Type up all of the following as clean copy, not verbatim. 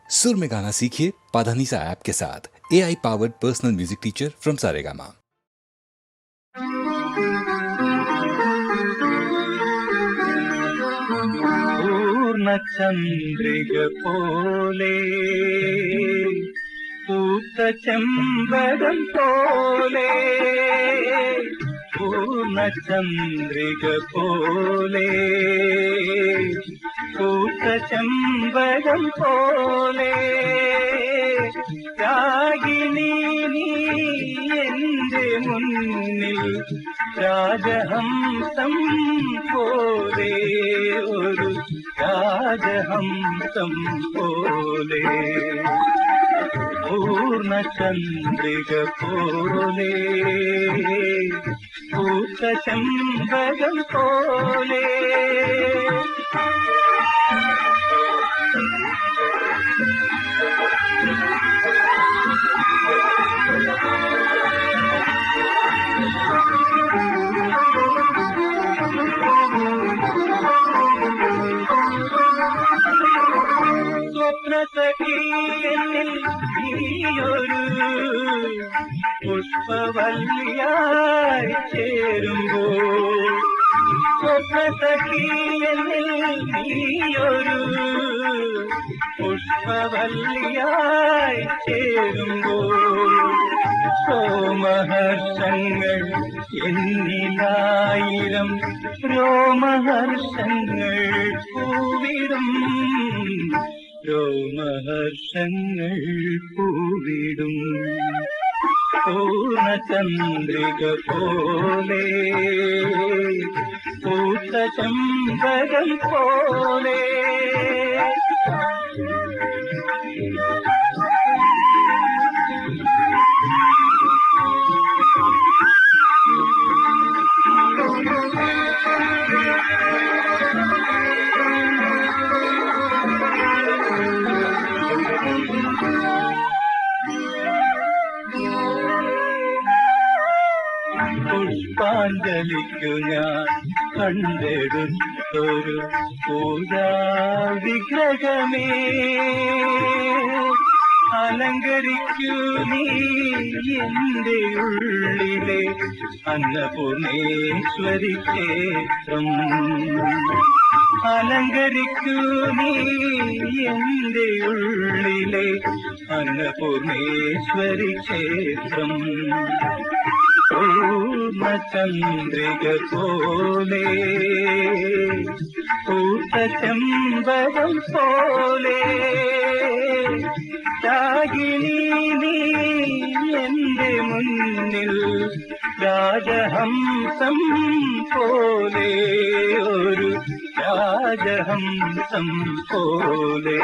सुर में गाना सीखिए पाधानीसा ऐप के साथ। AI powered personal music teacher from Saregama. പൂർണ്ണചന്ദ്രിക പോലെ പൂത്ത ചെമ്പകം പോലെ പൂർണ്ണചന്ദ്രിക പോലെ പൂത്ത ചെമ്പകം പോലെ രാഗിണി നീ എന്റെ മുന്നിൽ രാജഹംസം പോലെ ഒരു രാജഹംസം പോലെ പൂർണ്ണചന്ദ്രിക പോലെ പൂത്ത ചെമ്പകം പോലെ സ്വപ്നസഖിയിൽ നീയൊരു പുഷ്പവല്ലിയായി ചേരുമ്പോൾ സ്വപ്നസഖിയിൽ നീയൊരു പുഷ്പവല്ലിയായി ചേരുമ്പോൾ സോമഹർഷങ്ങൾ എന്നിലായിരം രോമഹർഷങ്ങൾ പൂവിടും രോമഹർഷങ്ങൾ പൂവിടും പൂർണ്ണചന്ദ്രിക പോലെ പൂത്ത ചെമ്പകം പോലെ പുഷ്പാഞ്ജലിക്കു ഞാൻ കണ്ടെടുത്തൊരു പൂജാവിഗ്രഹമേ അലങ്കരിക്കൂ നീ എന്റെ ഉള്ളിലെ അന്നപൂർണേശ്വരി ക്ഷേത്രം അലങ്കരിക്കൂ നീ എന്റെ ഉള്ളിലെ അന്നപൂർണേശ്വരി ക്ഷേത്രം പൂർണ്ണചന്ദ്രിക പോലെ പൂത്ത ചെമ്പകം പോലെ രാഗിണി നീ എന്റെ മുന്നിൽ രാജഹംസം പോലെ ഒരു രാജഹംസം പോലെ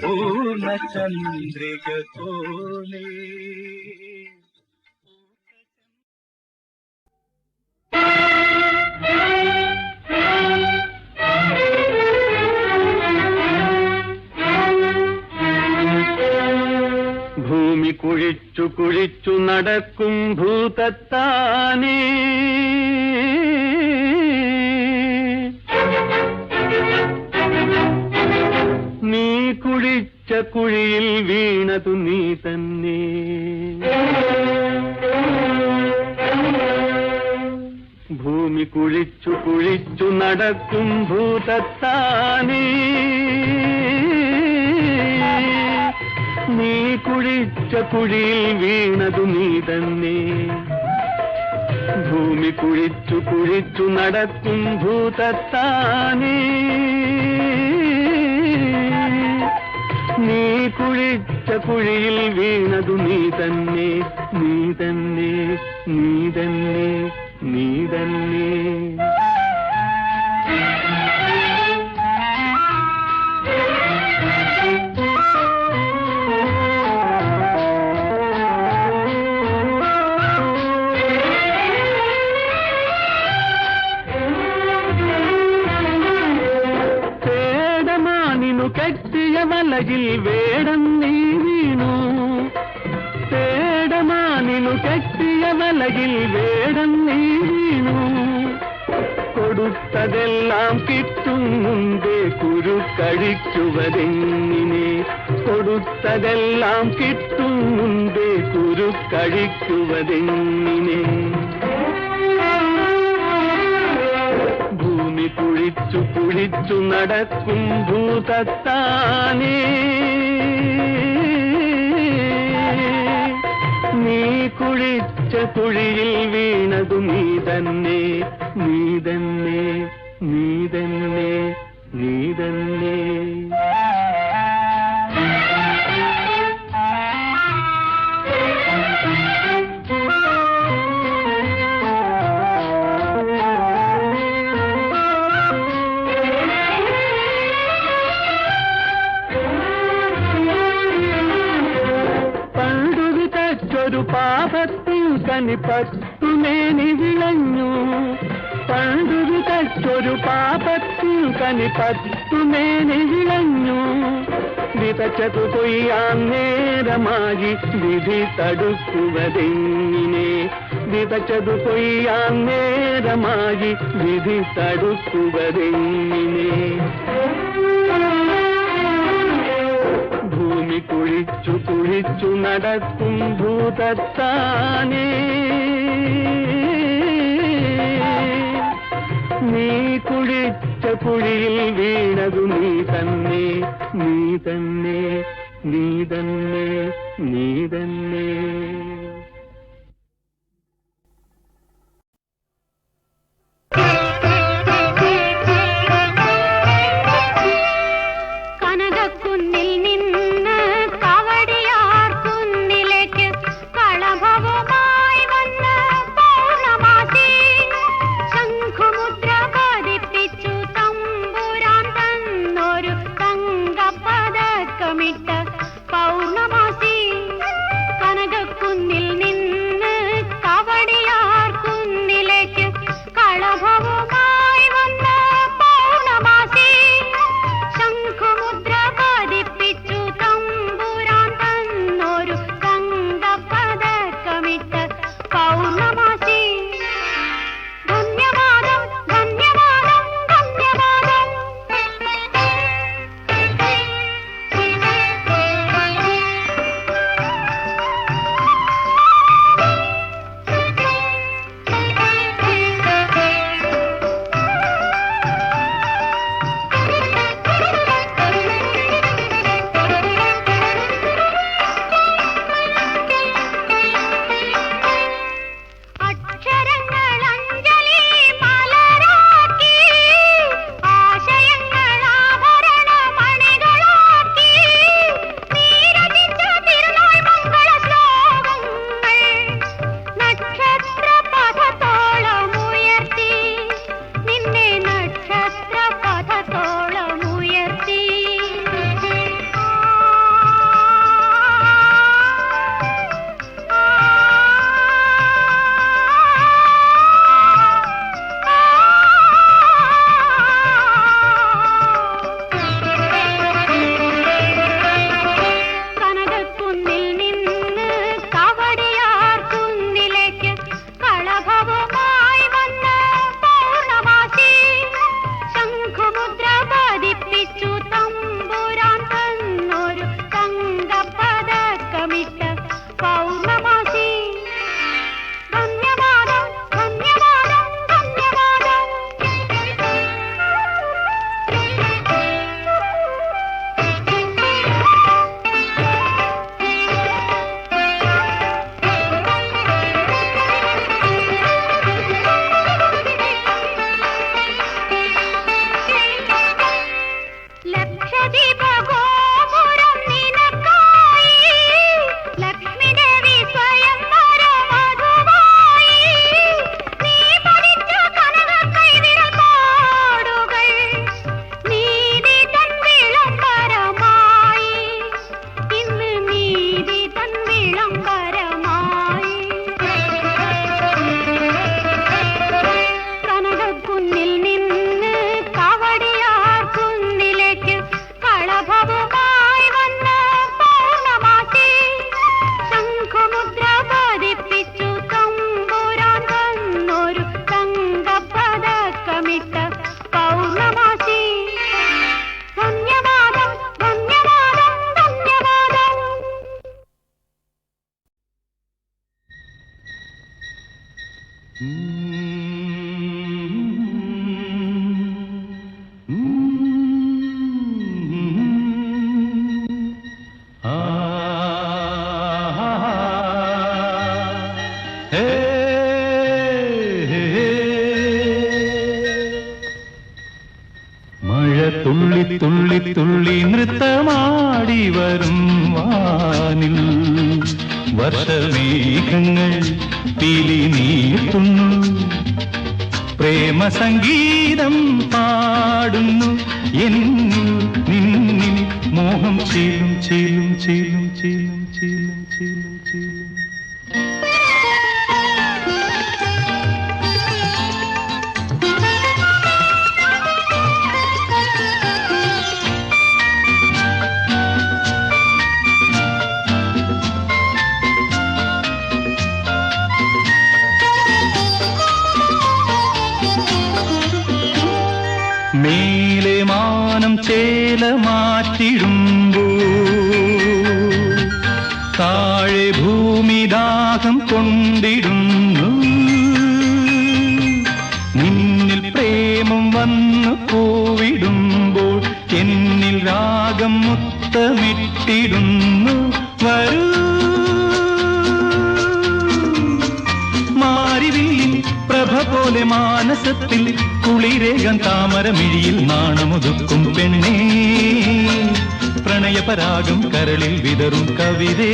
പൂർണ്ണചന്ദ്രിക പോലെ ഭൂമി കുഴിച്ചു കുഴിച്ചു നടക്കും ഭൂതത്താനേ നീ കുഴിച്ച കുഴിയിൽ വീണതു നീ തന്നെ ഭൂമി കുഴിച്ചു കുഴിച്ചു നടക്കും ഭൂതത്താനേ നീ കുഴിച്ച കുഴിയിൽ വീണതു നീ തന്നെ ഭൂമി കുഴിച്ചു കുഴിച്ചു നടക്കും ഭൂതത്താനേ നീ കുഴിച്ച കുഴിയിൽ വീണതു നീ തന്നെ നീ തന്നെ നീ തന്നെ നീ തന്നെ കെട്ടിയ വലയിൽ വേടം നീ വീണു തേടമാനിനു കെട്ടിയ വലയിൽ വേടം നീ വീണു കൊടുത്തതെല്ലാം കിട്ടും മുമ്പേ കുരുക്കഴിക്കുവതെങ്ങിനെ? കൊടുത്തതെല്ലാം കിട്ടും മുമ്പേ കുരുക്കഴിക്കുവതെങ്ങിനെ? ഭൂമി കുഴിച്ചു കുഴിച്ചു നടക്കും ഭൂതത്താനേ, നീ കുഴിച്ച കുഴിയിൽ വീണതു നീ തന്നെ, നീ തന്നെ, നീ തന്നെ, നീ തന്നെ. ഒരു പാപത്തിൽ കനിപ്പത്തുമേനി വിളഞ്ഞു, പണ്ടു വിതച്ചൊരു പാപത്തിൽ കനിപ്പത്തുമേനി വിളഞ്ഞു. വിതച്ചതു കൊയ്യാൻ നേരമായി വിധി തടുക്കുവതെങ്ങിനെ? വിതച്ചതു കൊയ്യാൻ നേരമായി വിധി തടുക്കുവതെങ്ങിനെ? ഭൂമി കുഴിച്ചു കുഴിച്ചു നടക്കും ഭൂതത്താനേ, നീ കുഴിച്ച കുഴിയിൽ വീണതു നീ തന്നെ, നീ തന്നെ, നീ തന്നെ, നീ തന്നെ. കളഭവോ നൃത്തമാടി വരും വാനിൽ വർഷമേഘങ്ങൾ പീലി നീർത്തുന്നു പ്രേമ സംഗീതം പാടുന്നു എന്നിൽ നിന്നിൽ മോഹം ചീലും ചീലും ചീലും ചീലും ചീലും ചീലും ചീലും മേലെ മാനം ചേല മാറ്റിടുമ്പോ താഴെ ഭൂമി ദാഹം കൊണ്ടിടുന്നു നിന്നിൽ പ്രേമം വന്നു പോവിടുമ്പോൾ എന്നിൽ രാഗം മുത്തമിട്ടിടുന്നു വരൂ മാരിവില്ലിൻ പ്രഭ പോലെ മാനസത്തിൽ കുളിരേകം താമരമിഴിയിൽ നാണമുതുക്കും പെണ്ണേ പ്രണയപരാഗം കരളിൽ വിതറും കവിതേ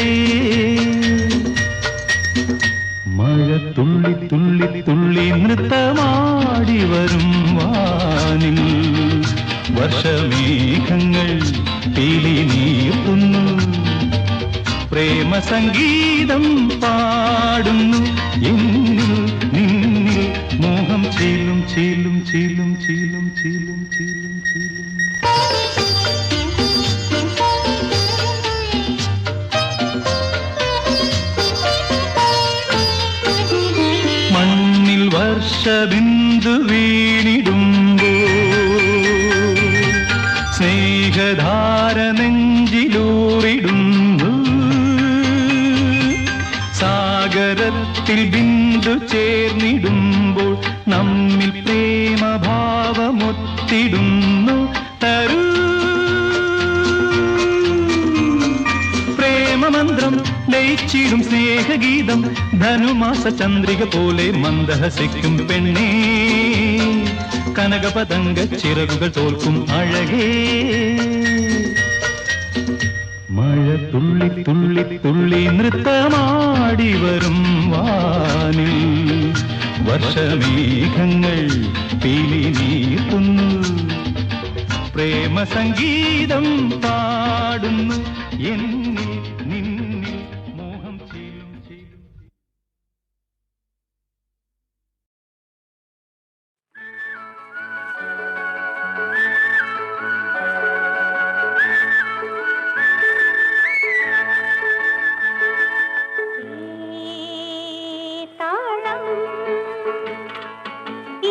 മഴ തുള്ളി തുള്ളി തുള്ളി നൃത്തമാടി വരും വാനിൽ വർഷമേഘങ്ങൾ പീലി നീർത്തുന്നു പ്രേമ സംഗീതം പാടുന്നു എന്നിൽ നിന്നിൽ മോഹം ചീലും ചീലും ചീലും ചീലും ചീലും ചീലും ചീലും മണ്ണിൽ വർഷബിന്ദു വീണിടുമ്പോ സ്നേഹധാര നെഞ്ചിലൂറിടുന്നു സാഗരത്തിൽ ബിന്ദു ചേർന്നിടുമ്പോൾ നമ്മിൽ പ്രേമഭാവമൊത്തിടുന്നു തരൂ പ്രേമമന്ത്രം ലയിച്ചിടും സ്നേഹഗീതം ധനുമാസ ചന്ദ്രിക പോലെ മന്ദഹസിക്കും പെണ്ണേ കനകപതംഗ ചിറകുകൾ തോൽക്കും അഴകേ മഴ തുള്ളി തുള്ളി തുള്ളി നൃത്തമാടി വരും വാനിൽ വർഷമേഘങ്ങൾ പീലി നീർത്തുന്നു പ്രേമ സംഗീതം പാടുന്നു എന്നിൽ നിന്നിൽ മോഹം ചീലും ചീലും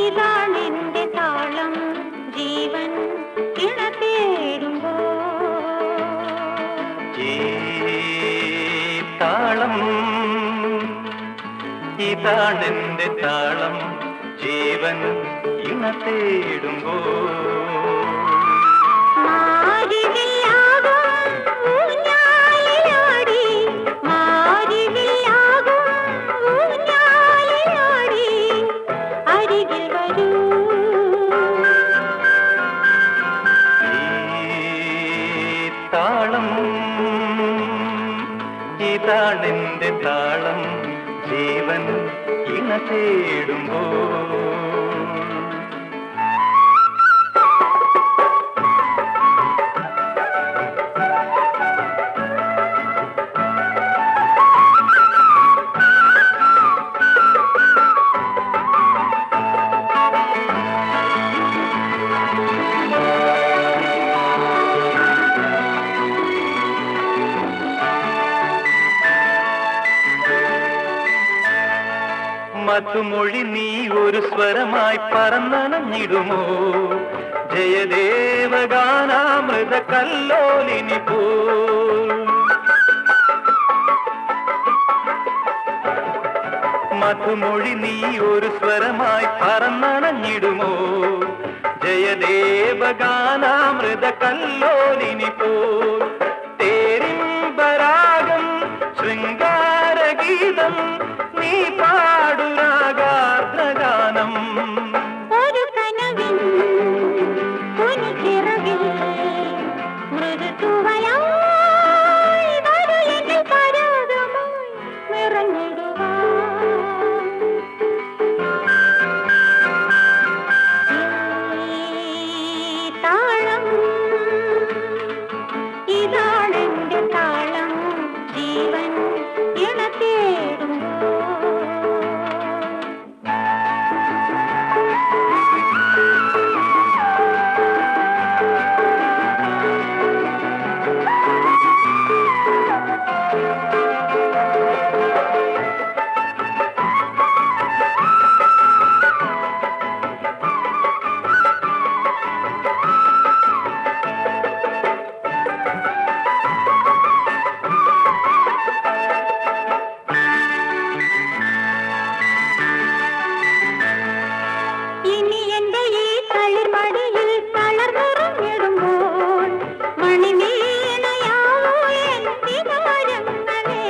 ഇതാണെന്റെ താളം ജീവൻ ഇണതേടുമ്പോ താളം ഇതാണെന്റെ താളം ജീവൻ ഇണ തേടുമ്പോ താളം ഇതാണെന്റെ താളം ജീവൻ ഇണ തേടുമ്പോ മധുമൊഴി നീ ഒരു സ്വരമായി പറന്നണഞ്ഞിടുമോ ജയദേവഗാനാമൃത കല്ലോലിനി പോൽ മധുമൊഴി നീ ഒരു സ്വരമായി പറന്നണഞ്ഞിടുമോ ജയദേവഗാനാമൃത കല്ലോലിനി പോൽ തേരിമ്പരാഗം ശൃംഗാരഗീതം നീ പാടുരാഗാർദ്രഗാനം ഒരു കനവിൽ ഒരു ചിറകിൽ മൃദു മൃദുതൂവലായി വരൂ എന്നിൽ പരാഗമായി നിറഞ്ഞിടുവാൻ. താളം ഇതാണെന്റെ താളം ജീവൻ ഇണ തേടുമ്പോൾ. ഇനി എന്റെ ഈ തളിർമടിയിൽ തളർന്നുറങ്ങിടുമ്പോൾ മണിമീണയാവോ എൻ വികാരങ്ങളെ.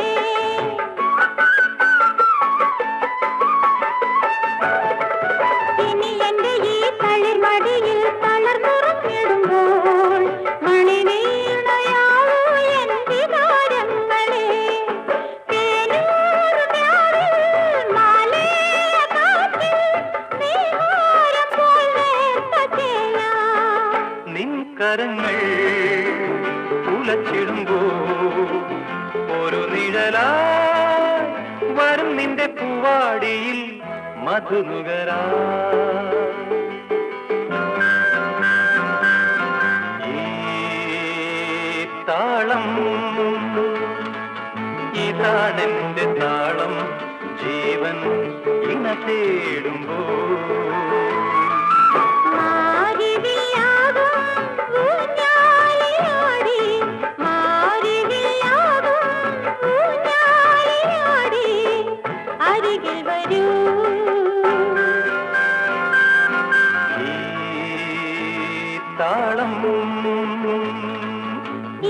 ഇനി എന്റെ ഈ തളിർമടിയിൽ തളർന്നുറങ്ങിടുമ്പോൾ മണിമീണയാവോ എൻ വികാരങ്ങളെ. തേനൂർ രാവിൽ മാലേയ കാറ്റിൽ നീഹാരം പോൽ നേർത്ത ചെയ്യാം. നിൻ കരങ്ങൾ ഉലച്ചിടുമ്പോ ഒരു നിഴലായി വരും നിന്റെ പൂവാടിയിൽ മധുനുകരാ. ഈ താളം ഇതാണെന്റെ താളം ജീവൻ ഇണ തേടുമ്പോ. മാരിവില്ലാകും ഊഞ്ഞാലിലാടി, മാരിവില്ലാകും ഊഞ്ഞാലിലാടി, അരികിൽ വരൂ. ഈ താളം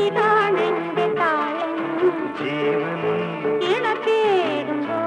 ഇതാണെന്റെ താളം ജീവൻ ഇണ തേടുമ്പോൾ.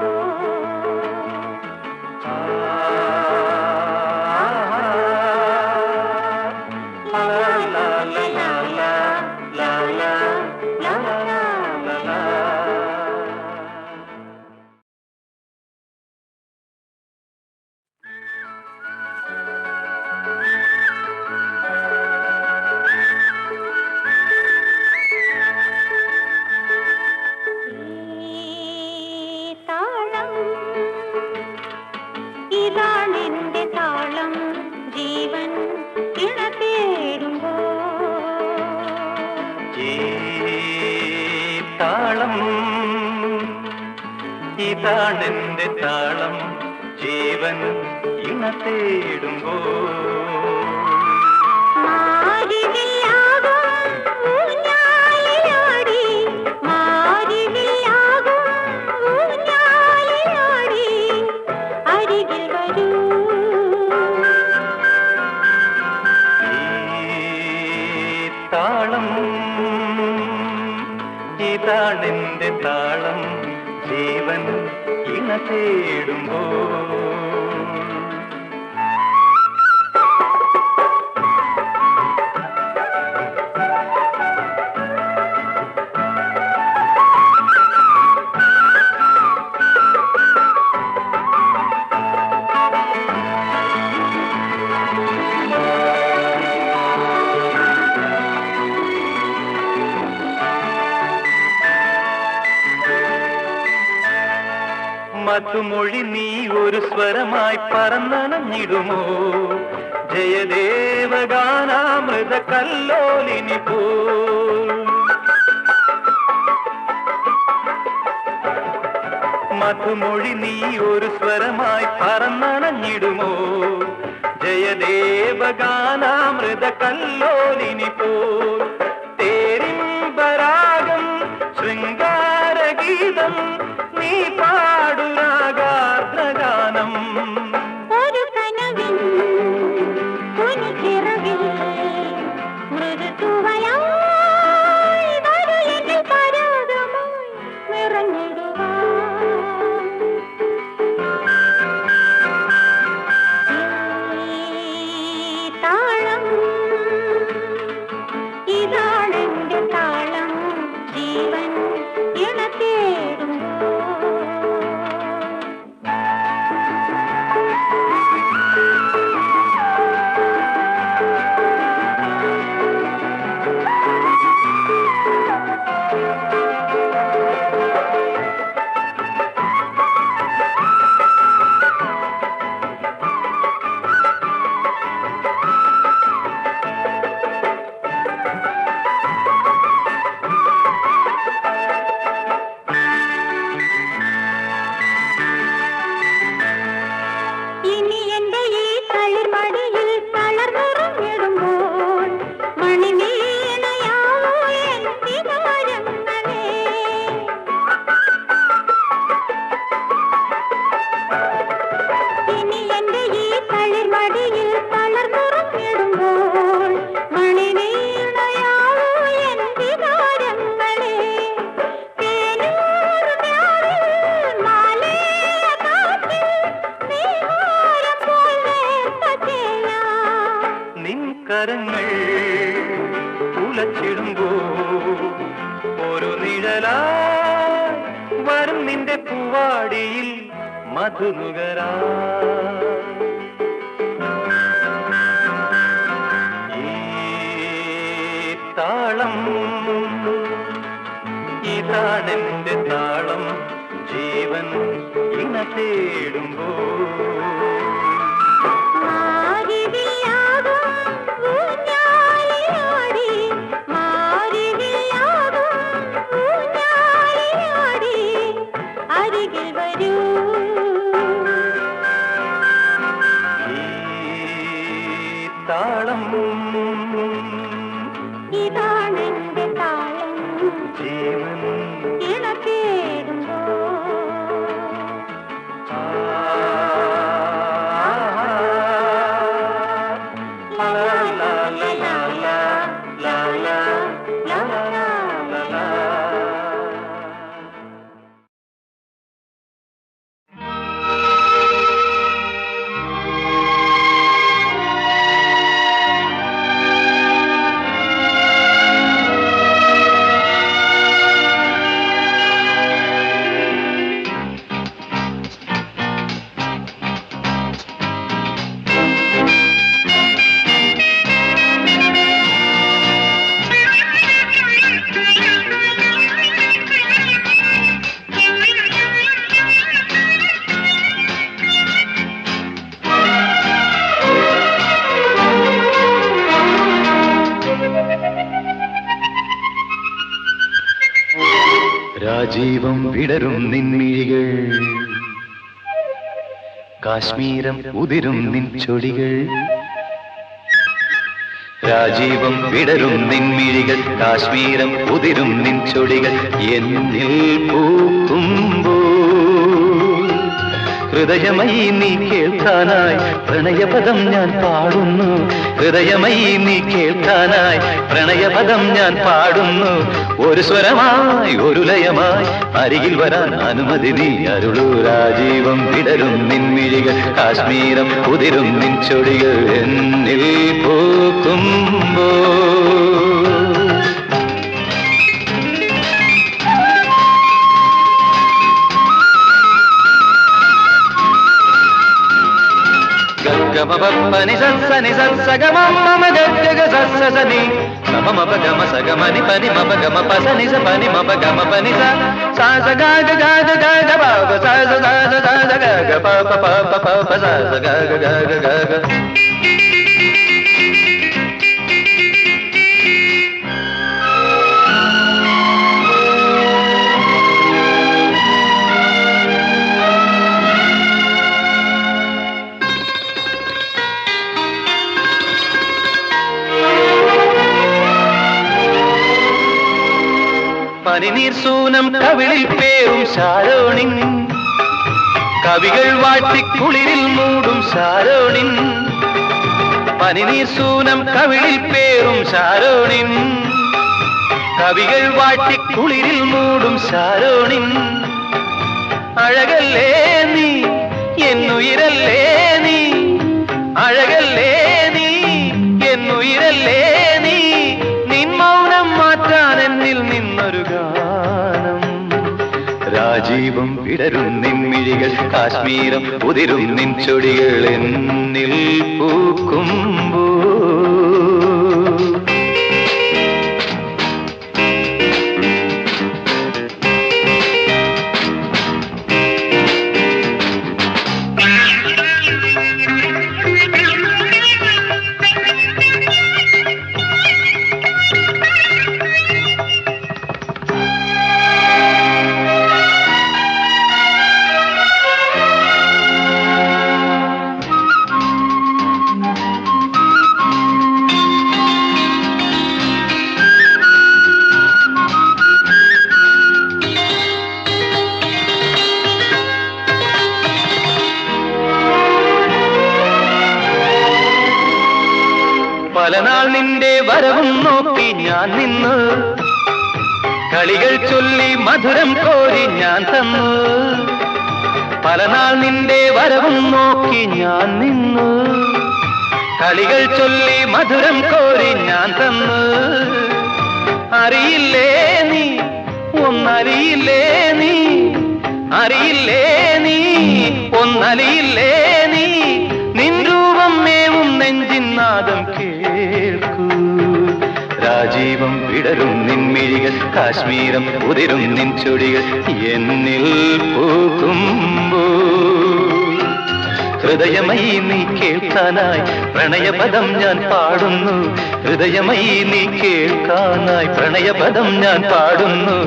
താളം ഇതാണെന്റെ താളം ജീവൻ ഇണ തേടുമ്പോൾ. ഈ താളം ഇതാണെന്റെ താളം ജീവൻ ഇണ തേടുമ്പോ. മാരിവില്ലാകും ഊഞ്ഞാലിലാടി, മാരിവില്ലാകും ഊഞ്ഞാലിലാടി, അരികിൽ വരൂ. ഈ താളം ഇതാണെന്റെ താളം ജീവൻ ഇണ തേടുമ്പോ. മധുമൊഴി നീ ഒരു സ്വരമായി പറന്നണഞ്ഞിടുമോ. ജയദേവഗാനാമൃത കല്ലോലിനി പോ. മധുമൊഴി നീ ഒരു സ്വരമായി പറന്നണഞ്ഞിടുമോ. ജയദേവഗാനാമൃത കല്ലോലിനി പോ. തേരിമ്പരാഗം ശൃംഗാരഗീതം നീ പാടുരാഗാർദ്രഗാനം. ഒരു കനവിൻ കുനിച്ചിറകിൽ മൃദുതൂവലായി വരൂ എന്നിൽ പരാഗമായി നിറഞ്ഞിടുവാൻ. ഈ താളം ഇതാണെന്റെ താളം തെന്നലായി വരും നിന്റെ പൂവാടിയിൽ മധുനുകരാ താളം ഇതാണെന്റെ താളം ജീവൻ ഇണ തേടുമ്പോൾ താളം ഇതാണെന്റെ താളം ജീവൻ ഇണ തേടുമ്പോൾ രാജീവം വിടരും നിൻമിഴികൾ കാശ്മീരം ഉതിരും നിൻ ചൊടികൾ രാജീവം വിടരും നിൻമിഴികൾ കാശ്മീരം ഉതിരും നിൻ ചൊടികൾ എന്നിൽ പൂക്കുമ്പോൾ ഹൃദയമയി നീ കേൾക്കാനായി പ്രണയപദം ഞാൻ പാടുന്നു ഹൃദയമയി നീ കേൾക്കാനായി പ്രണയപദം ഞാൻ പാടുന്നു ഒരു സ്വരമായി ഒരു ലയമായി അരികിൽ വരാൻ അനുമതി നീ അരുളൂ രാജീവം വിടരും നിൻമിഴികൾ കാശ്മീരം ഉതിരും നിൻ ചൊടികൾ എന്നിൽ പൂക്കുമ്പോൾ గమపని సని సగమ గగ సని సమమ గమ సగమని పని మప గమ పసని స పని మప గమ పని సా స గగ గగ గగ బాగ సా స సా స సా స గగ ప ప ప ప ప సా స గగ గగ గగ പനിനീർ സൂനം കവിളിൽ പേരും ശാരോണിൻ കവികൾ വാട്ടിക്കുളിരിൽ മൂടും ശാരോണിൻ പനിനീർ സൂനം കവിളിൽ പേരും ശാരോണിൻ കവികൾ വാട്ടിക്കുളിരിൽ മൂടും ശാരോണിൻ അഴകല്ലേ നീ എന്നുയിരല്ലേ നീ അഴകല്ലേ നീ എന്നുയിരല്ലേ നീ നിൻ മൗനം മാറ്റാൻ എന്നിൽ നിന്നൊരു ഗാനം രാജീവം വിടരും നിൻമിഴികൾ കാശ്മീരം ഉതിരും നിൻ ചൊടികൾ എന്നിൽ പൂക്കുമ്പോൾ പലനാൾ നിന്റെ വരവും നോക്കി ഞാൻ നിന്നു കളികൾ ചൊല്ലി മധുരം കോരി ഞാൻ തന്നു പലനാൾ നിന്റെ വരവും നോക്കി ഞാൻ നിന്നു കളികൾ ചൊല്ലി മധുരം കോരി ഞാൻ തന്നു അറിയില്ലേ നീ അലിയില്ലേ നീ, അറിയില്ലേ നീ, ഒന്നലിയില്ലേ നീ, നിൻ രൂപം മേവും നെഞ്ചിൻ നാദം കേൾക്കൂ. രാജീവം വിടരും നിൻമിഴികൾ, കാശ്മീരം ഉതിരും നിൻ ചൊടികൾ എന്നിൽ പൂക്കുമ്പോ ഹൃദയമയി നീ കേൾക്കാനായി പ്രണയപദം ഞാൻ പാടുന്നു. ഹൃദയമയി നീ കേൾക്കാനായി പ്രണയപദം ഞാൻ പാടുന്നു.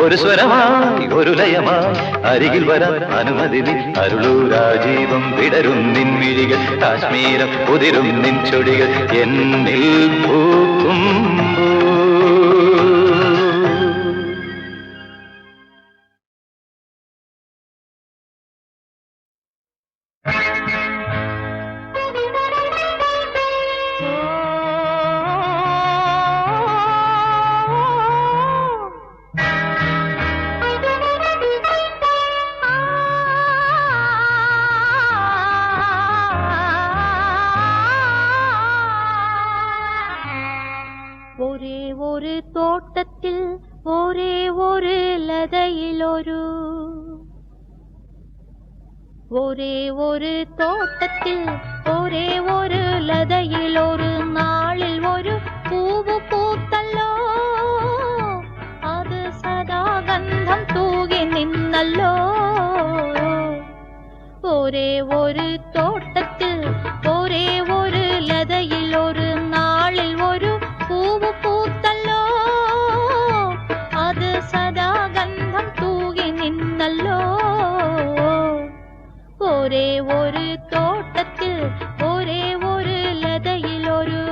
ഒരു സ്വരമായി ഒരു ലയമായി അരികിൽ വരാൻ അനുമതി നീ അരുളൂ. രാജീവം വിടരും നിൻമിഴികൾ, കാശ്മീരം ഉതിരും നിൻ ചൊടികൾ എന്നിൽ പൂക്കുമ്പോ ഒരേ ഒരു തോട്ടത്തിൽ ഒരേ ഒരു ലതയിലൊരു ഒരേ ഒരു തോട്ടത്തിൽ ഒരേ ഒരു ലതയിലൊരു നാളിൽ ഒരു പൂവ് പൂത്തല്ലോ. അത് സദാ ഗന്ധം തൂകി നിന്നല്ലോ. ഒരേ ഒരു തോട്ടത്തിൽ ഒരേ ഒരു ലതയിലൊരു നാളിൽ ഒരു പൂവ് പൂത്തല്ലോ. അത് സദാ ഗന്ധം തൂകി നിന്നല്ലോ. ഒരേ ഒരു തോട്ടത്തിൽ ഒരേ ഒരു ലതയിലൊരു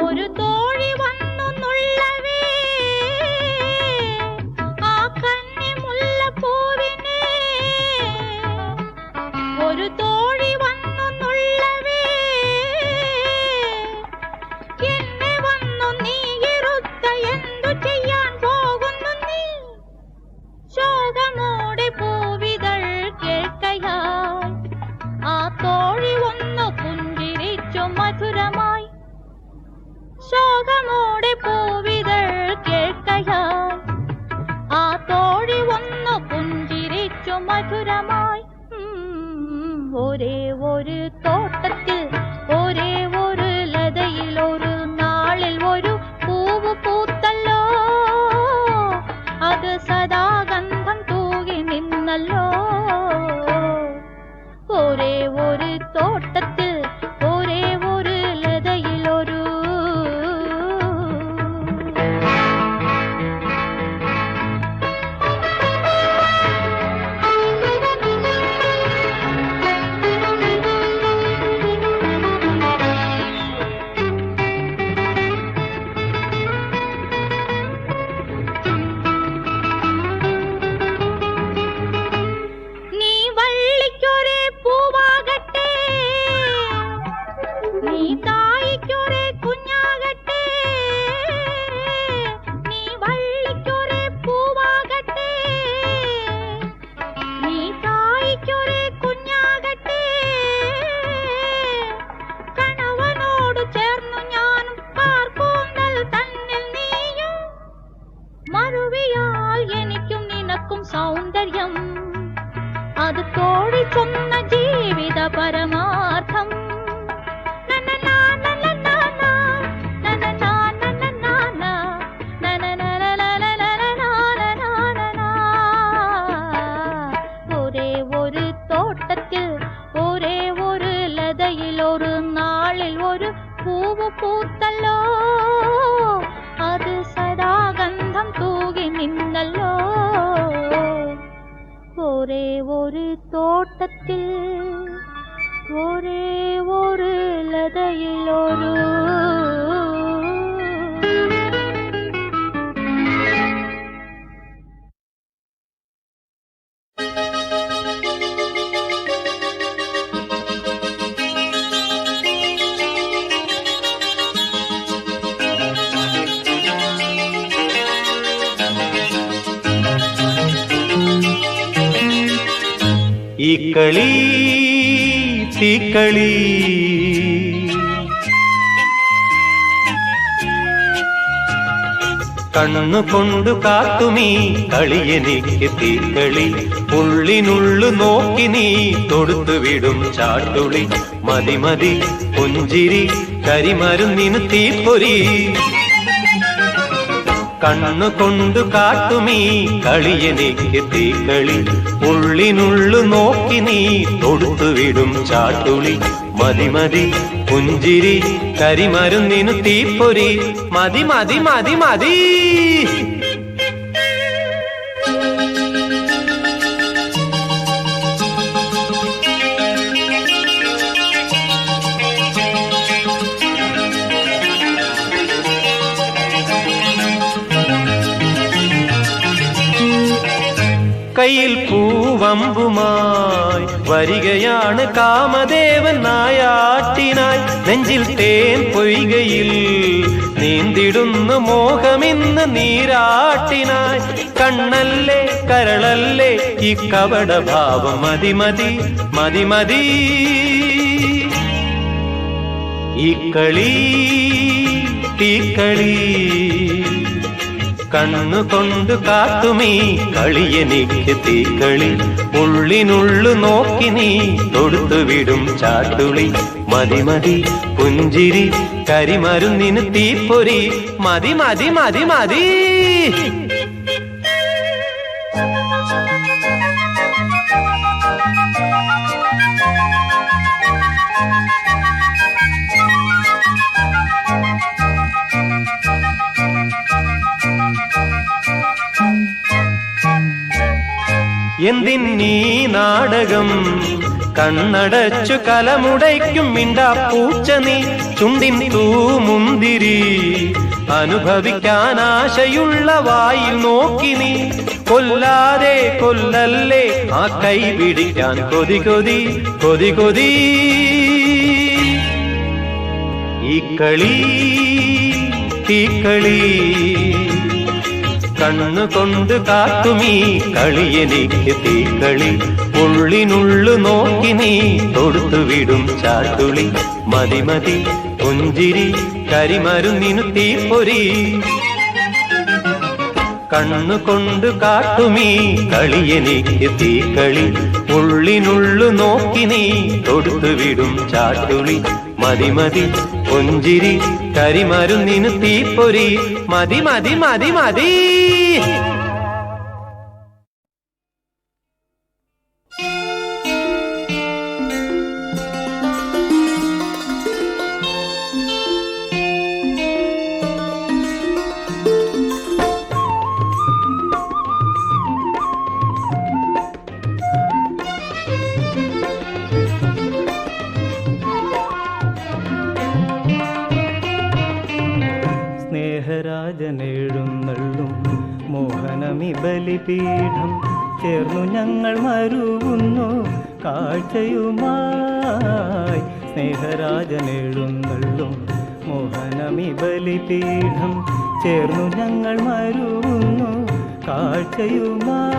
ഒരു തോഴി വന്നു നുള്ളവേ, ആ കന്നി മുല്ലപ്പൂവിനെ ഒരു തോഴി വന്നു നുള്ളവേ, എന്നെ വന്നു നീ ഇരുത്ത എന്തു ചെയ്യാൻ പോകുന്നു നീ? ശോകമോടെ പൂവിതൾ കേൾക്കയാൽ ആ തോഴി ഒന്നു പുഞ്ചിരിച്ചു മധുരമായി. ശോകമോടെ പൂവിതൾ കേൾക്കയാൽ ആ തോഴി ഒന്നു പുഞ്ചിരിച്ചു മധുരമായി. ഒരേ ഒരു തോട്ടത്തിൽ ഒരേ ഒരു ലതയിൽ ഒരു നാളിൽ ഒരു പൂവ് പൂത്തല്ലോ. അത് സദാ ഗന്ധം തൂകി നിന്നല്ലോ. ഒരേ ഒരു തോട്ടത്തിൽ ഒരേ ഒരു ലതയിലൊരു നീ വള്ളിക്കൊരേ പൂവാകട്ടെ, നീ തായിക്കൊരേ കുഞ്ഞാകട്ടെ. നീ വള്ളിക്കൊരേ പൂവാകട്ടെ, നീ തായിക്കൊരേ കുഞ്ഞാകട്ടെ. കണവനോട് ചേർന്നു ഞാനും പാർക്കൂന്തൽ തന്നിൽ നീയും. മറുവിയാൽ എനിക്കും നിനക്കും സൗന്ദര്യം, അത് തോഴി ചൊന്ന ജീവിത പരമാർത്ഥം. ഒരേ ഒരു തോട്ടത്തിൽ ഒരേ ഒരു ലതയിൽ ഒരു നാളിൽ ഒരു പൂവ് പൂത്തല്ലോ. അത് സദാ ഗന്ധം തൂകി നിന്നല്ലോ. ഒരേ ഒരു തോട്ടത്തിൽ ഒരേ ഒരു ലതയിലൊരു ഈ കളി തീക്കളി കണ്ണുകൊണ്ടു കാട്ടുമീ കളിയെനിക്ക് തീക്കളി ഉള്ളിനുള്ളു നോക്കി നീ തൊടുത്തുവിടും ചാട്ടുളി മതി മതി പുഞ്ചിരി കരിമരുന്നിന് തീപ്പൊരി കണ്ണുകൊണ്ടു കാട്ടുമീ കളിയെനിക്ക് തീക്കളി ഉള്ളിനുള്ളു നോക്കി നീ തൊടുത്തുവിടും ചാട്ടുളി മതി മതി പുഞ്ചിരി കരിമരുന്നിനു തീപ്പൊരി മതി മതി മതി മതി കയ്യിൽ പൂവമ്പുമായി വരികയാണ് കാമദേവൻ നായാട്ടിനായി നെഞ്ചിൽ തേൻ പൊയ്കയിൽ നീന്തിടുന്നു മോഹമിന്ന് നീരാട്ടിനായി കണ്ണല്ലേ കരളല്ലേ ഈ കപടഭാവം മതി മതി മതി മതി ഈ കളി തീക്കളി കണ്ണുകൊണ്ടു കാട്ടുമീ കളിയെനിക്ക് തീക്കളി ഉള്ളിനുള്ളു നോക്കി നീ തൊടുത്തുവിടും ചാട്ടുളി മതി മതി പുഞ്ചിരി കരിമരുന്നിന് തീപ്പൊരി മതി മതി മതി മതി എന്തിന്നീ നാടകം കണ്ണടച്ചു കലമുടയ്ക്കും മിണ്ടാ പൂച്ച നീ ചുണ്ടിൻ തൂമുന്തിരി അനുഭവിക്കാൻ ആശയുള്ള വായിൽ നോക്കി നീ കൊല്ലാതെ കൊല്ലല്ലേ ആ കൈ പിടിക്കാൻ കൊതി കൊതി കൊതി കൊതി ഈ കളി തീക്കളി കണ്ണുകൊണ്ട് കാട്ടുമീ കളിയെനിക്ക് തീക്കളി ഉള്ളിനുള്ളു നോക്കി നീ തൊടുത്തുവിടും ചാട്ടുളി മതി മതി പുഞ്ചിരി കരിമരുന്നിനു തീപ്പൊരി കണ്ണുകൊണ്ട് കാട്ടുമീ കളിയെനിക്ക് തീക്കളി ഉള്ളിനുള്ളു നോക്കി നീ തൊടുത്തുവിടും ചാട്ടുളി മതി മതി പുഞ്ചിരി കരിമരുന്നിനു തീപ്പൊരി മതി മതി മതി മതി സ്നേഹരാജനെഴുന്നള്ളും മോഹനമി ബലിപീഠം ചേർന്നു ഞങ്ങൾ മരുവുന്നു കാഴ്ചയുമായി സ്നേഹരാജനെഴുന്നള്ളും മോഹനമി ബലിപീഠം ചേർന്നു ഞങ്ങൾ മരുവുന്നു കാഴ്ചയുമായി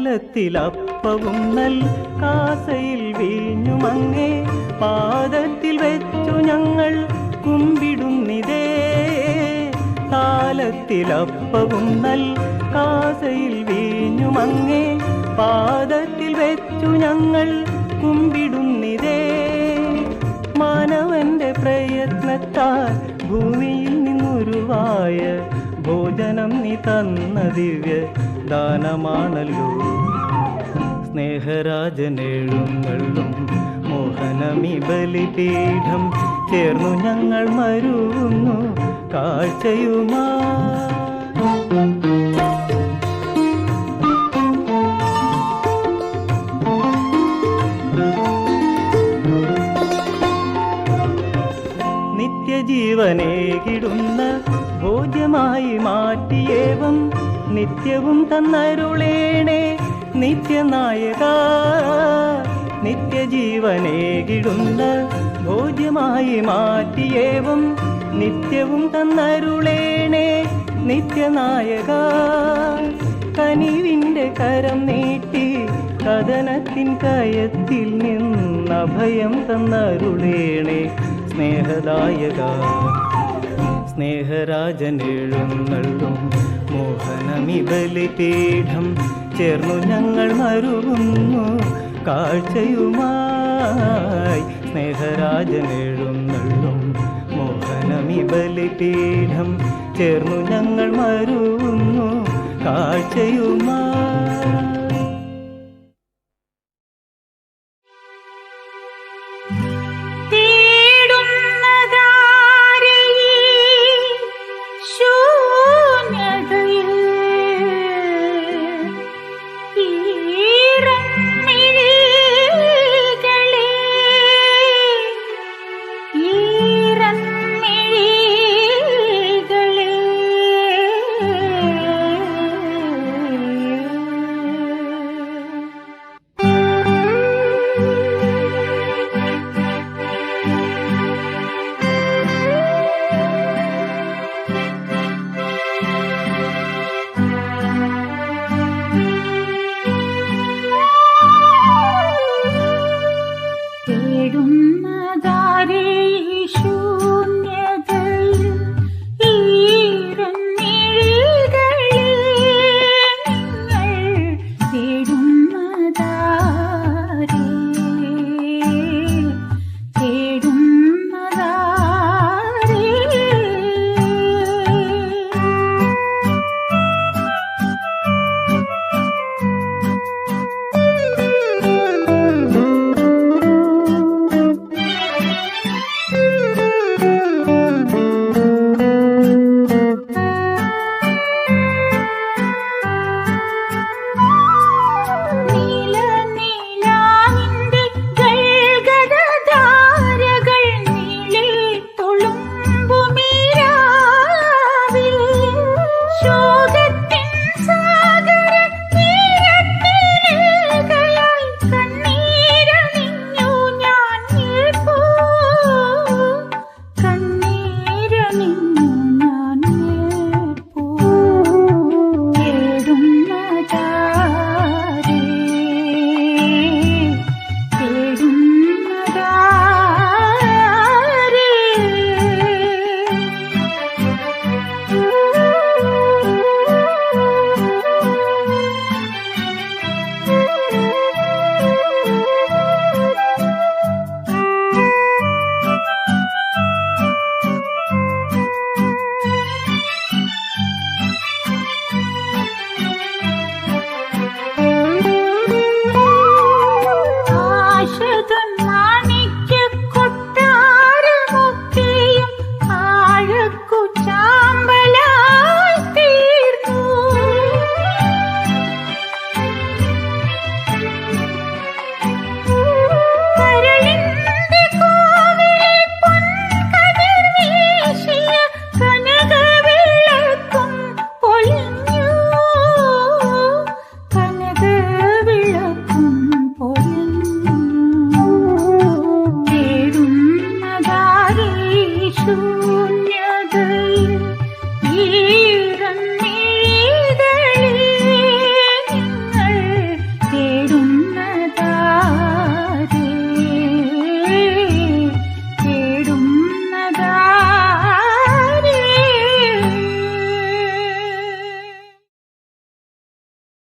താലത്തിലപ്പവും നൽ കാസയിൽ വീഞ്ഞുമങ്ങേ പാദത്തിൽ വെച്ചു ഞങ്ങൾ കുമ്പിടുന്നിതേ താലത്തിലപ്പവും നൽ കാസയിൽ വീഞ്ഞുമങ്ങേ പാദത്തിൽ വെച്ചു ഞങ്ങൾ കുമ്പിടുന്നിതേ മാനവന്റെ പ്രയത്നത്താൽ ഭൂമിയിൽ നിന്നുരുവായ ഭോജനം നീ തന്ന ദിവ്യ ദാനമാണല്ലോ സ്നേഹരാജനെഴുന്നള്ളും മോഹനമി ബലിപീഠം ചേർന്നു ഞങ്ങൾ മരുവുന്നു കാഴ്ചയുമായി നിത്യജീവ ജീവനേകിടുന്ന ഭോജ്യമായി മാറ്റിയേവം നിത്യവും തന്നരുളേണേ നിത്യനായക. നിത്യജീവനേകിടുന്ന ഭോജ്യമായി മാറ്റിയേവം നിത്യവും തന്നരുളേണേ നിത്യനായക. കനിവിൻ്റെ കരം നീട്ടി കഥനത്തിൻ കയത്തിൽ നിന്നഭയം തന്നരുളേണേ സ്നേഹദായക. സ്നേഹരാജനെഴുന്നള്ളും മോഹനമി ബലിപീഠം ചേർന്നു ഞങ്ങൾ മരുവുന്നു കാഴ്ചയുമായി. സ്നേഹരാജനെഴുന്നള്ളും മോഹനമി ബലിപീഠം ചേർന്നു ഞങ്ങൾ മരുവുന്നു കാഴ്ചയുമായി.